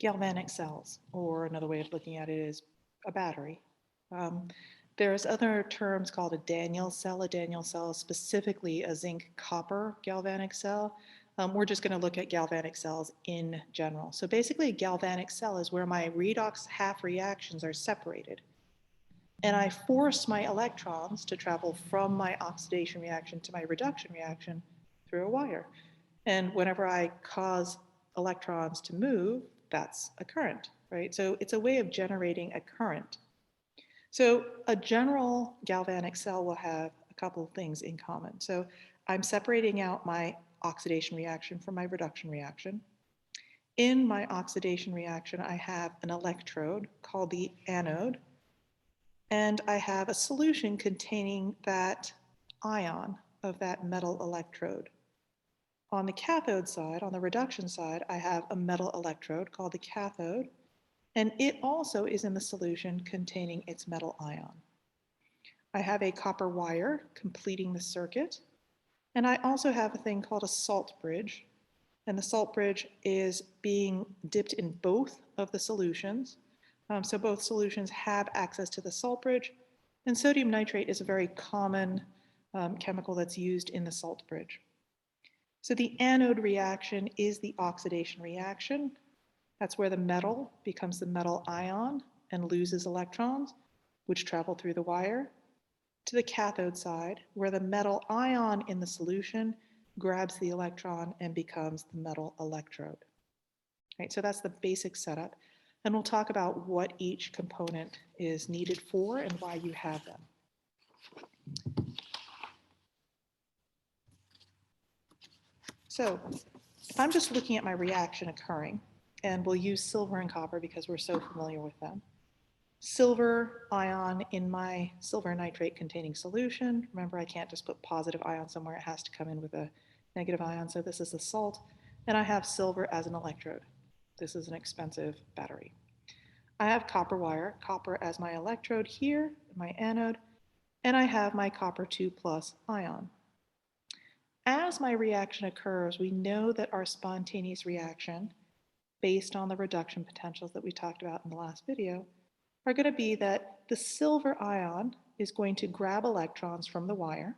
galvanic cells, or another way of looking at it is a battery. Um, there's other terms called a Daniell cell. A Daniell cell is specifically a zinc copper galvanic cell. We're just going to look at galvanic cells in general. So basically, a galvanic cell is where my redox half reactions are separated. And I force my electrons to travel from my oxidation reaction to my reduction reaction through a wire. And whenever I cause electrons to move, that's a current, right? So it's a way of generating a current. So a general galvanic cell will have a couple of things in common. So I'm separating out my oxidation reaction from my reduction reaction. In my oxidation reaction, I have an electrode called the anode, and I have a solution containing that ion of that metal electrode. On the cathode side, on the reduction side, I have a metal electrode called the cathode, and it also is in the solution containing its metal ion. I have a copper wire completing the circuit, and I also have a thing called a salt bridge, and the salt bridge is being dipped in both of the solutions. So both solutions have access to the salt bridge, and sodium nitrate is a very common chemical that's used in the salt bridge. So the anode reaction is the oxidation reaction. That's where the metal becomes the metal ion and loses electrons, which travel through the wire, to the cathode side, where the metal ion in the solution grabs the electron and becomes the metal electrode. Right, so that's the basic setup. And we'll talk about what each component is needed for and why you have them. So I'm just looking at my reaction occurring, and we'll use silver and copper because we're so familiar with them. Silver ion in my silver nitrate containing solution. Remember, I can't just put positive ion somewhere. It has to come in with a negative ion. So this is the salt. And I have silver as an electrode. This is an expensive battery. I have copper wire, copper as my electrode here, my anode, and I have my copper 2 plus ion. As my reaction occurs, we know that our spontaneous reaction, based on the reduction potentials that we talked about in the last video, are going to be that the silver ion is going to grab electrons from the wire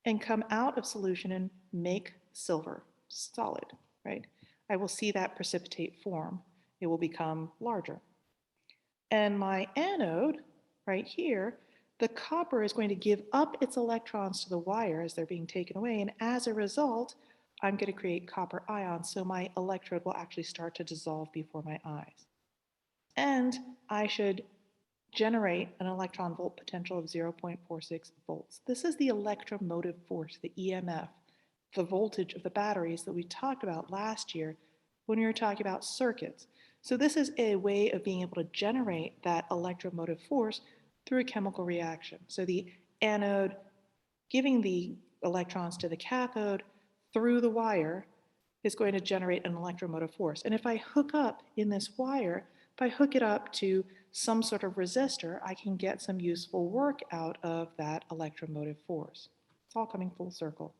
and come out of solution and make silver solid, right? I will see that precipitate form. It will become larger. And my anode, right here, the copper is going to give up its electrons to the wire as they're being taken away, and as a result, I'm going to create copper ions, so my electrode will actually start to dissolve before my eyes. And I should generate an electron volt potential of 0.46 volts. This is the electromotive force, the EMF, the voltage of the batteries that we talked about last year when we were talking about circuits. So this is a way of being able to generate that electromotive force through a chemical reaction. So the anode giving the electrons to the cathode through the wire is going to generate an electromotive force. And if I hook up in this wire, if I hook it up to some sort of resistor, I can get some useful work out of that electromotive force. It's all coming full circle.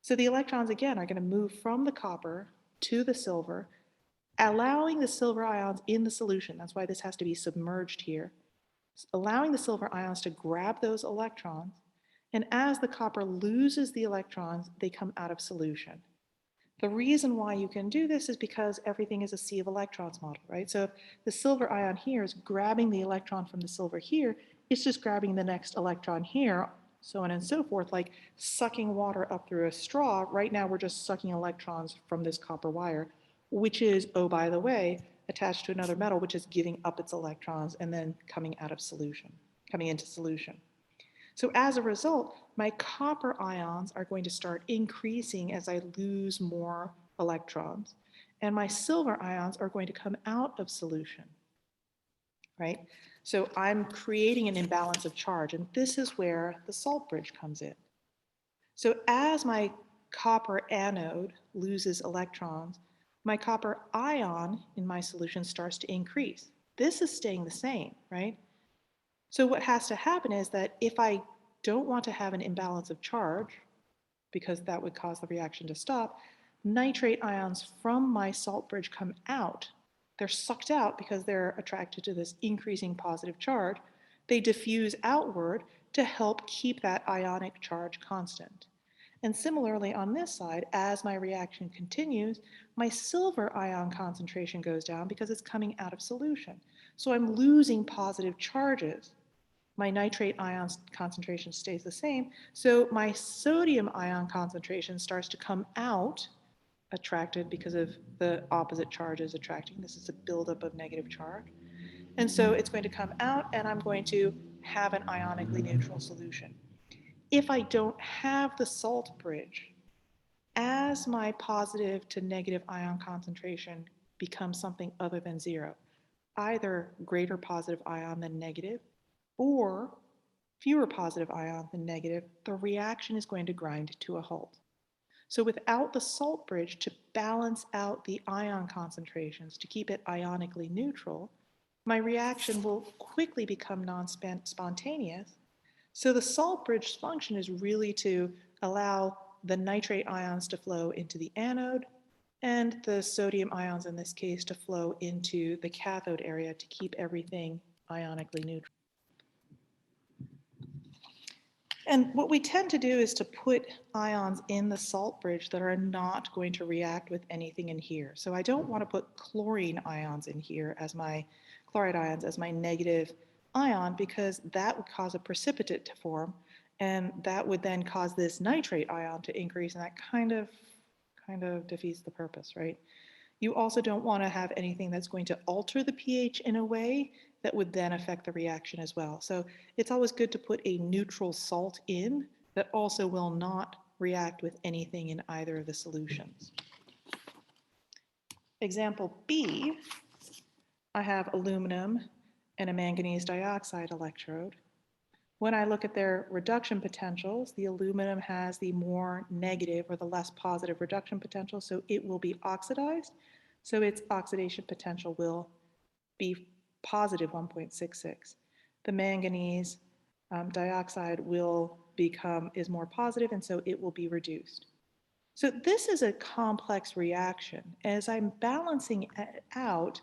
So the electrons, again, are going to move from the copper to the silver, allowing the silver ions in the solution. That's why this has to be submerged here. Allowing the silver ions to grab those electrons, and as the copper loses the electrons, they come out of solution. The reason why you can do this is because everything is a sea of electrons model, right? So if the silver ion here is grabbing the electron from the silver here, it's just grabbing the next electron here, so on and so forth, like sucking water up through a straw. Right now we're just sucking electrons from this copper wire, which is, oh, by the way, attached to another metal, which is giving up its electrons and then coming out of solution, coming into solution. So as a result, my copper ions are going to start increasing as I lose more electrons, and my silver ions are going to come out of solution, right? So I'm creating an imbalance of charge, and this is where the salt bridge comes in. So as my copper anode loses electrons, my copper ion in my solution starts to increase. This is staying the same, right? So what has to happen is that if I don't want to have an imbalance of charge, because that would cause the reaction to stop, nitrate ions from my salt bridge come out They're sucked out because they're attracted to this increasing positive charge. They diffuse outward to help keep that ionic charge constant. And similarly on this side, as my reaction continues, my silver ion concentration goes down because it's coming out of solution. So I'm losing positive charges. My nitrate ion concentration stays the same, so my sodium ion concentration starts to come out, attracted because of the opposite charges attracting. This is a buildup of negative charge. And so it's going to come out, and I'm going to have an ionically neutral solution. If I don't have the salt bridge, as my positive to negative ion concentration becomes something other than zero, either greater positive ion than negative or fewer positive ion than negative, the reaction is going to grind to a halt. So without the salt bridge to balance out the ion concentrations to keep it ionically neutral, my reaction will quickly become non-spontaneous. So the salt bridge's function is really to allow the nitrate ions to flow into the anode and the sodium ions in this case to flow into the cathode area to keep everything ionically neutral. And what we tend to do is to put ions in the salt bridge that are not going to react with anything in here. So I don't want to put chlorine ions in here as my chloride ions as my negative ion, because that would cause a precipitate to form, and that would then cause this nitrate ion to increase, and that kind of defeats the purpose, right? You also don't want to have anything that's going to alter the pH in a way that would then affect the reaction as well. So it's always good to put a neutral salt in that also will not react with anything in either of the solutions. Example B, I have aluminum and a manganese dioxide electrode. When I look at their reduction potentials, the aluminum has the more negative or the less positive reduction potential, so it will be oxidized. So its oxidation potential will be positive 1.66. The manganese dioxide is more positive, and so it will be reduced. So this is a complex reaction. As I'm balancing it out,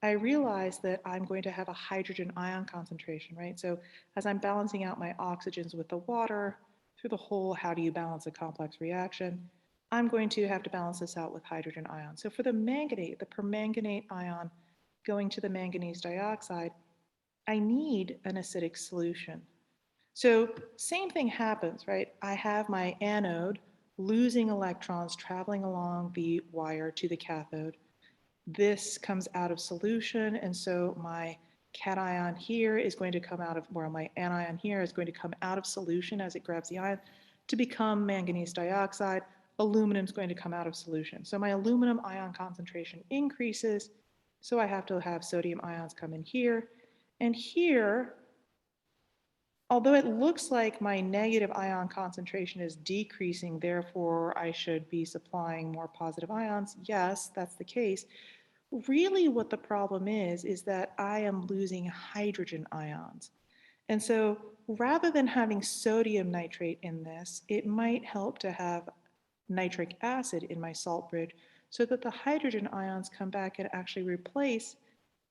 I realize that I'm going to have a hydrogen ion concentration, right? So as I'm balancing out my oxygens with the water through the whole how do you balance a complex reaction, I'm going to have to balance this out with hydrogen ions. So for the manganate, the permanganate ion going to the manganese dioxide, I need an acidic solution. So same thing happens, right? I have my anode losing electrons traveling along the wire to the cathode. This comes out of solution, and so my cation here is going to come out of, or my anion here is going to come out of solution as it grabs the ion to become manganese dioxide. Aluminum is going to come out of solution. So my aluminum ion concentration increases, so I have to have sodium ions come in here. And here, although it looks like my negative ion concentration is decreasing, therefore I should be supplying more positive ions, yes, that's the case. Really what the problem is that I am losing hydrogen ions. And so rather than having sodium nitrate in this, it might help to have nitric acid in my salt bridge so that the hydrogen ions come back and actually replace,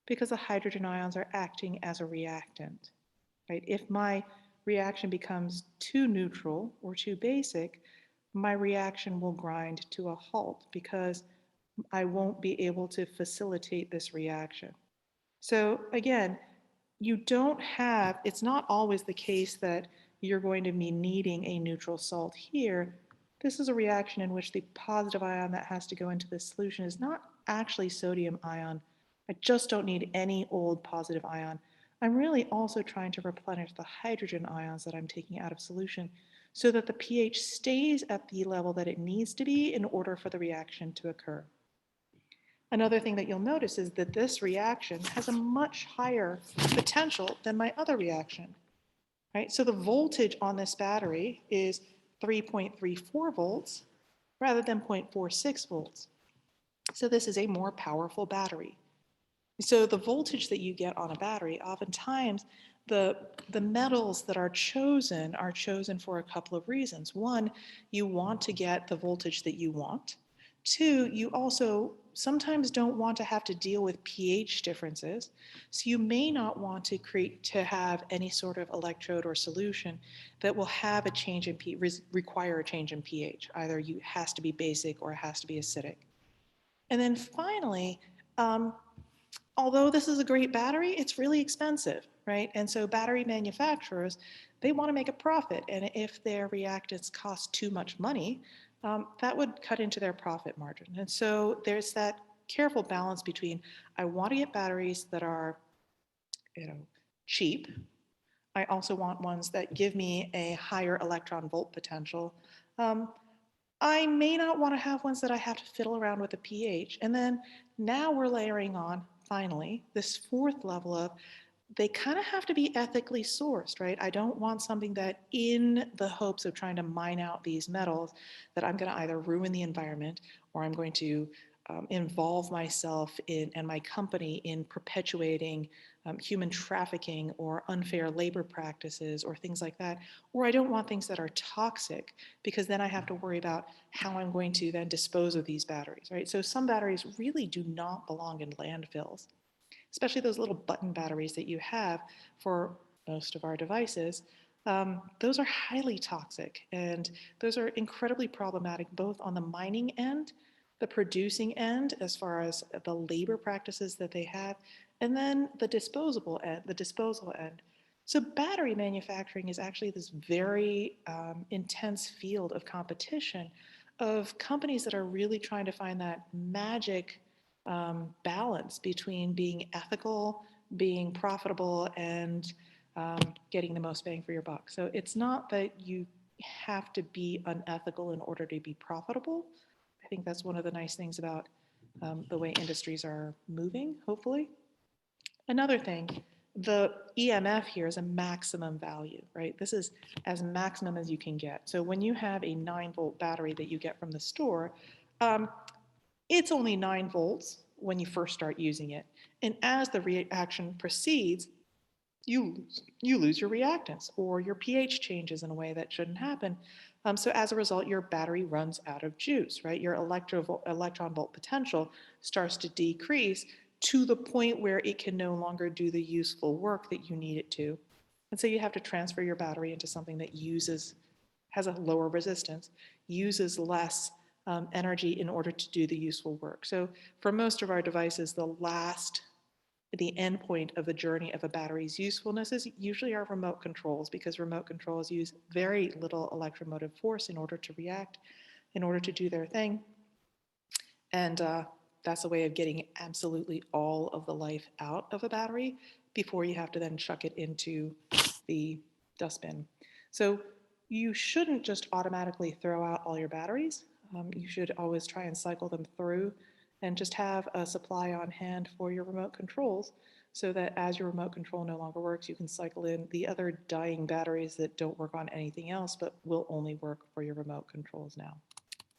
because the hydrogen ions are acting as a reactant, right? If my reaction becomes too neutral or too basic, my reaction will grind to a halt because I won't be able to facilitate this reaction. So again, it's not always the case that you're going to be needing a neutral salt here. This is a reaction in which the positive ion that has to go into this solution is not actually sodium ion. I just don't need any old positive ion. I'm really also trying to replenish the hydrogen ions that I'm taking out of solution so that the pH stays at the level that it needs to be in order for the reaction to occur. Another thing that you'll notice is that this reaction has a much higher potential than my other reaction, right? So the voltage on this battery is 3.34 volts rather than 0.46 volts. So this is a more powerful battery. So the voltage that you get on a battery, oftentimes the metals that are chosen for a couple of reasons. One, you want to get the voltage that you want. Two, you also sometimes don't want to have to deal with pH differences. So you may not want to have any sort of electrode or solution that will have a change in require a change in pH. Either you has to be basic or it has to be acidic. And then finally, although this is a great battery, it's really expensive, right? And so battery manufacturers, they want to make a profit. And if their reactants cost too much money, that would cut into their profit margin. And so there's that careful balance between I want to get batteries that are, cheap. I also want ones that give me a higher electron volt potential. Um, I may not want to have ones that I have to fiddle around with the pH. And then now we're layering on, finally, this fourth level of they kind of have to be ethically sourced, right? I don't want something that, in the hopes of trying to mine out these metals, that I'm going to either ruin the environment or I'm going to involve myself in and my company in perpetuating human trafficking or unfair labor practices or things like that. Or I don't want things that are toxic, because then I have to worry about how I'm going to then dispose of these batteries, right? So some batteries really do not belong in landfills, especially those little button batteries that you have for most of our devices. Those are highly toxic, and those are incredibly problematic both on the mining end, the producing end, as far as the labor practices that they have, and then the disposal end. So battery manufacturing is actually this very intense field of competition of companies that are really trying to find that magic balance between being ethical, being profitable, and getting the most bang for your buck. So it's not that you have to be unethical in order to be profitable. I think that's one of the nice things about the way industries are moving, hopefully. Another thing, the EMF here is a maximum value, right? This is as maximum as you can get. So when you have a 9-volt battery that you get from the store, um, it's only 9 volts when you first start using it. And as the reaction proceeds, you lose your reactants, or your pH changes in a way that shouldn't happen. So as a result, your battery runs out of juice, right? Your electron volt potential starts to decrease to the point where it can no longer do the useful work that you need it to. And so you have to transfer your battery into something that has a lower resistance, uses less energy in order to do the useful work. So for most of our devices, the end point of the journey of a battery's usefulness is usually our remote controls, because remote controls use very little electromotive force in order to react, in order to do their thing. And that's a way of getting absolutely all of the life out of a battery before you have to then chuck it into the dustbin. So you shouldn't just automatically throw out all your batteries. You should always try and cycle them through and just have a supply on hand for your remote controls, so that as your remote control no longer works, you can cycle in the other dying batteries that don't work on anything else but will only work for your remote controls now.